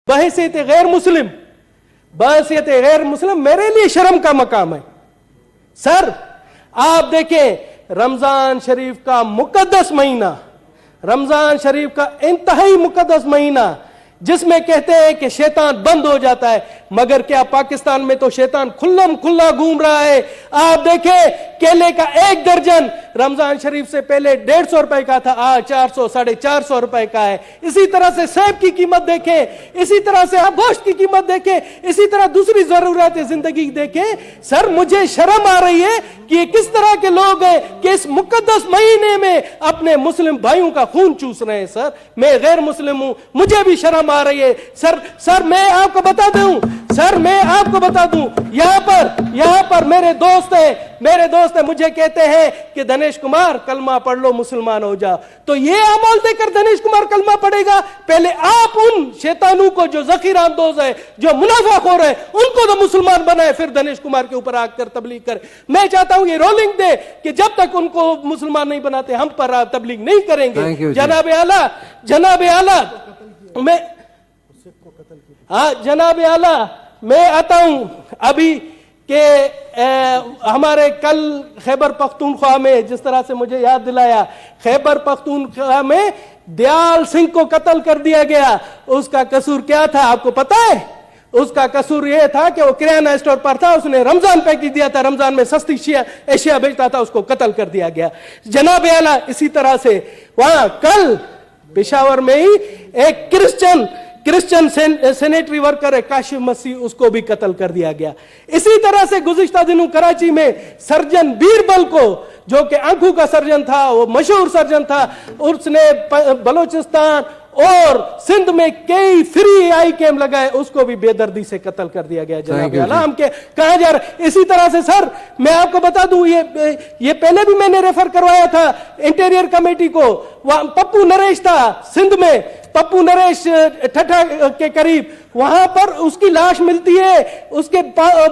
بحیثیت غیر مسلم میرے لیے شرم کا مقام ہے. سر آپ دیکھیں رمضان شریف کا مقدس مہینہ، رمضان شریف کا انتہائی مقدس مہینہ جس میں کہتے ہیں کہ شیطان بند ہو جاتا ہے، مگر کیا پاکستان میں تو شیطان کھلم کھلا گھوم رہا ہے. آپ دیکھیں کیلے کا ایک درجن رمضان شریف سے پہلے 150 روپے کا تھا، آج 400 450 روپے کا ہے. اسی طرح سے سیب کی قیمت دیکھیں، اسی طرح سے گوشت کی قیمت دیکھیں، اسی طرح دوسری ضرورت زندگی دیکھیں. سر مجھے شرم آ رہی ہے کہ یہ کس طرح کے لوگ ہیں کہ اس مقدس مہینے میں اپنے مسلم بھائیوں کا خون چوس رہے ہیں. سر میں غیر مسلم ہوں، مجھے بھی شرم آ رہی ہے. سر میں آپ کو بتا دوں یہاں پر میرے دوست ہیں مجھے کہتے ہیں کہ دنیش کمار کلمہ پڑھ لو مسلمان ہو جا. تو یہ عمل دے کر دنیش کمار کلمہ پڑھے گا؟ پہلے آپ ان شیطانوں کو جو ذخیرہ اندوز ہے، جو منافع خور ہے، ان کو تو مسلمان بنائے، پھر دنیش کمار کے اوپر آ کر تبلیغ کر. میں چاہتا ہوں یہ رولنگ دے کہ جب تک ان کو مسلمان نہیں بناتے ہم پر تبلیغ نہیں کریں گے. جناب اعلیٰ میں آتا ہوں ابھی کہ ہمارے کل خیبر پختونخوا میں جس طرح سے مجھے یاد دلایا، خیبر پختونخوا میں دیال سنگھ کو قتل کر دیا گیا. اس کا قصور کیا تھا آپ کو پتا ہے؟ اس کا قصور یہ تھا کہ وہ کرانہ اسٹور پر تھا، اس نے رمضان پیکج دیا تھا، رمضان میں سستی اشیاء بیچتا تھا، اس کو قتل کر دیا گیا. جناب اعلیٰ اسی طرح سے وہاں کل پشاور میں ہی ایک کرسچن سینیٹری ورکر ہے کاشف مسیح، اس کو بھی قتل کر دیا گیا. اسی طرح سے گزشتہ دنوں کراچی میں سرجن بیربل کو، جو کہ آنکھوں کا سرجن تھا، وہ مشہور سرجن تھا، اس نے بلوچستان اور سندھ میں کئی فری آئی کیم لگائے، اس کو بھی بے دردی سے قتل کر دیا گیا. جناب اعلیٰ ہم کہاں جا رہے؟ اسی طرح سے سر میں آپ کو بتا دوں، یہ پہلے بھی میں نے ریفر کروایا تھا انٹیریئر کمیٹی کو. پپو نریش تھا سندھ میں، پپو نریش ٹھٹھا کے قریب، وہاں پر اس کی لاش ملتی ہے، اس کے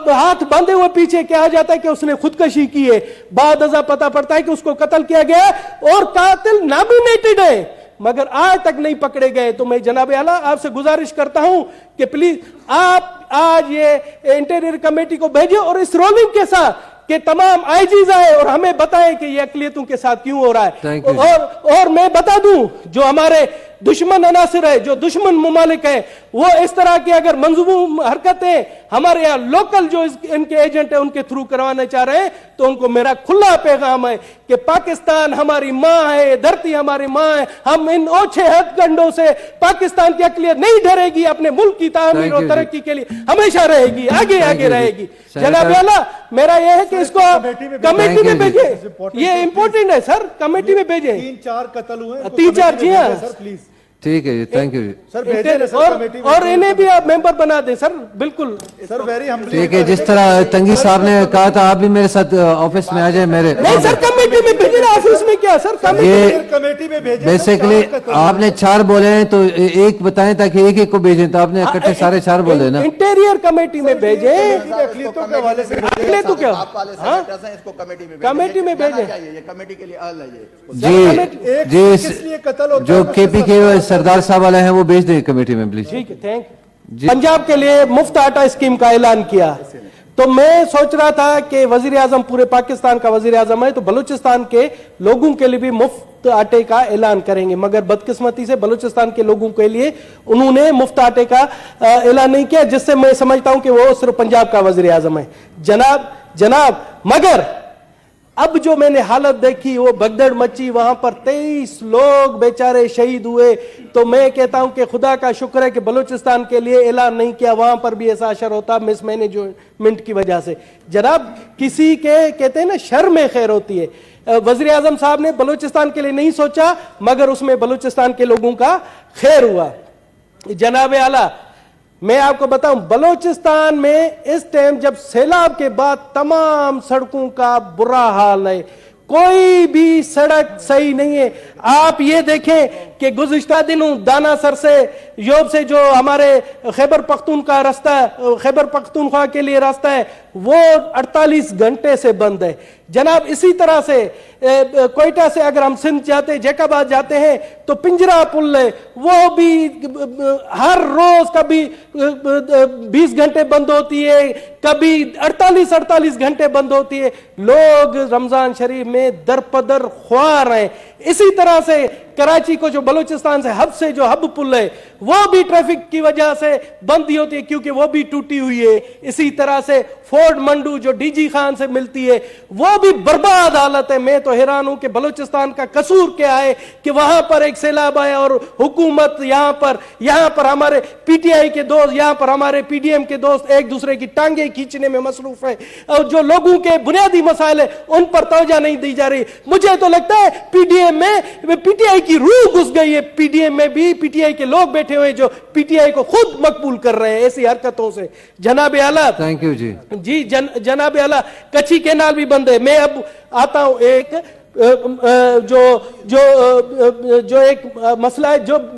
ہاتھ باندھے ہوئے پیچھے کہا جاتا ہے کہ اس نے خودکشی کی ہے. بعد ازاں پتہ پڑتا ہے کہ اس کو قتل کیا گیا اور قاتل نامینیٹڈ ہے، مگر آج تک نہیں پکڑے گئے. تو میں جناب اعلیٰ آپ سے گزارش کرتا ہوں کہ پلیز آپ آج یہ انٹیریئر کمیٹی کو بھیجیں اور اس رولنگ کے ساتھ کہ تمام آئی جیز آئے اور ہمیں بتائیں کہ یہ اقلیتوں کے ساتھ کیوں ہو رہا ہے. اور میں بتا دوں جو ہمارے دشمن عناصر ہے، جو دشمن ممالک ہیں، وہ اس طرح کی اگر منظوم حرکتیں ہمارے یہاں لوکل جو ان کے ایجنٹ ہیں ان کے تھرو کروانا چاہ رہے ہیں تو ان کو میرا کھلا پیغام ہے کہ پاکستان ہماری ماں ہے، دھرتی ہماری ماں ہے. ہم ان اوچھے ہتھ کنڈوں سے پاکستان کی اقلیت نہیں ڈرے گی، اپنے ملک کی تعمیر اور ترقی کے لیے ہمیشہ رہے گی، آگے رہے گی. جناب اعلیٰ میرا یہ ہے کہ اس کو کمیٹی میں بھیجیں، یہ امپورٹنٹ ہے سر، کمیٹی میں بھیجیں. 3-4 قتل ہوئے، 3-4 جی ہاں پلیز. ٹھیک ہے جی، تھینک یو جی. اور انہیں بھی آپ ممبر بنا دیں سر. بالکل سر، ویری ہمبلی. ٹھیک ہے، جس طرح تنگی صاحب نے کہا تھا آپ بھی میرے ساتھ آفس میں آ جائیں. میرے نہیں سر، کمیٹی میں بھیجیں. آفس میں کیا سر، کمیٹی میں بھیجیں. بیسیکلی آپ نے 4 بولے ہیں تو ایک بتائیں تاکہ ایک کو بھیجیں، تو آپ نے اکٹھے سارے 4 بولے نا. انٹیریئر کمیٹی میں بھیجیں. اقلیتوں کے حوالے سے اقلیتوں کیا کمیٹی میں بھیجیں. جی جو کے پی کے سردار صاحب والے ہیں وہ بھیج دیں کمیٹی میں پلیز. ٹھیک ہے، تھینک یو. پنجاب کے لیے مفت آٹا اسکیم کا اعلان کیا تو میں سوچ رہا تھا کہ وزیر اعظم پورے پاکستان کا وزیر اعظم ہے تو بلوچستان کے لوگوں کے لیے بھی مفت آٹے کا اعلان کریں گے، مگر بدقسمتی سے بلوچستان کے لوگوں کے لیے انہوں نے مفت آٹے کا اعلان نہیں کیا، جس سے میں سمجھتا ہوں کہ وہ صرف پنجاب کا وزیر اعظم ہے. جناب مگر اب جو میں نے حالت دیکھی وہ بگدڑ مچی، وہاں پر 23 لوگ بیچارے شہید ہوئے. تو میں کہتا ہوں کہ خدا کا شکر ہے کہ بلوچستان کے لیے اعلان نہیں کیا، وہاں پر بھی ایسا اثر ہوتا مس مینجمنٹ کی وجہ سے. جناب کسی کے کہتے ہیں نا شر میں خیر ہوتی ہے. وزیر اعظم صاحب نے بلوچستان کے لیے نہیں سوچا مگر اس میں بلوچستان کے لوگوں کا خیر ہوا. جناب اعلیٰ میں آپ کو بتاؤں بلوچستان میں اس ٹائم جب سیلاب کے بعد تمام سڑکوں کا برا حال ہے، کوئی بھی سڑک صحیح نہیں ہے. آپ یہ دیکھیں کہ گزشتہ دنوں دانا سر سے یوب سے جو ہمارے خیبر پختونخوا کے لیے راستہ ہے وہ 48 گھنٹے سے بند ہے جناب. اسی طرح سے کوئٹہ سے اگر ہم سندھ جاتے ہیں, جیکاباد جاتے ہیں تو پنجرا پل ہے, وہ بھی ہر روز کبھی 20 گھنٹے بند ہوتی ہے, کبھی 48 گھنٹے بند ہوتی ہے. لوگ رمضان شریف میں درپدر خوار ہیں. اسی طرح سے کراچی کو جو بلوچستان سے حب سے جو حب پل ہے وہ بھی ٹریفک کی وجہ سے بند ہی ہوتی ہے کیونکہ وہ بھی ٹوٹی ہوئی ہے. اسی طرح سے فورڈ منڈو جو ڈی جی خان سے ملتی ہے وہ بھی برباد حالت ہے. میں تو حیران ہوں کہ بلوچستان کا قصور کیا ہے کہ وہاں پر ایک سیلاب آیا اور حکومت یہاں پر ہمارے پی ٹی آئی کے دوست, یہاں پر ہمارے پی ڈی ایم کے دوست ایک دوسرے کی ٹانگیں کھینچنے میں مصروف ہے, اور جو لوگوں کے بنیادی مسائل ہیں ان پر توجہ نہیں دی جا رہی. مجھے تو لگتا ہے پی ڈی ایم میں پی ٹی آئی کی روح گھس گئی ہے. پی ڈی ایم میں بھی پی ٹی آئی کے لوگ بیٹھے ہوئے جو پی ٹی آئی کو خود مقبول کر رہے ہیں ایسی حرکتوں سے. جناب اعلیٰ, تھینک یو جی. جی جناب اعلیٰ, کچھی کینال بھی بند ہے. میں اب آتا ہوں ایک جو ایک مسئلہ ہے جو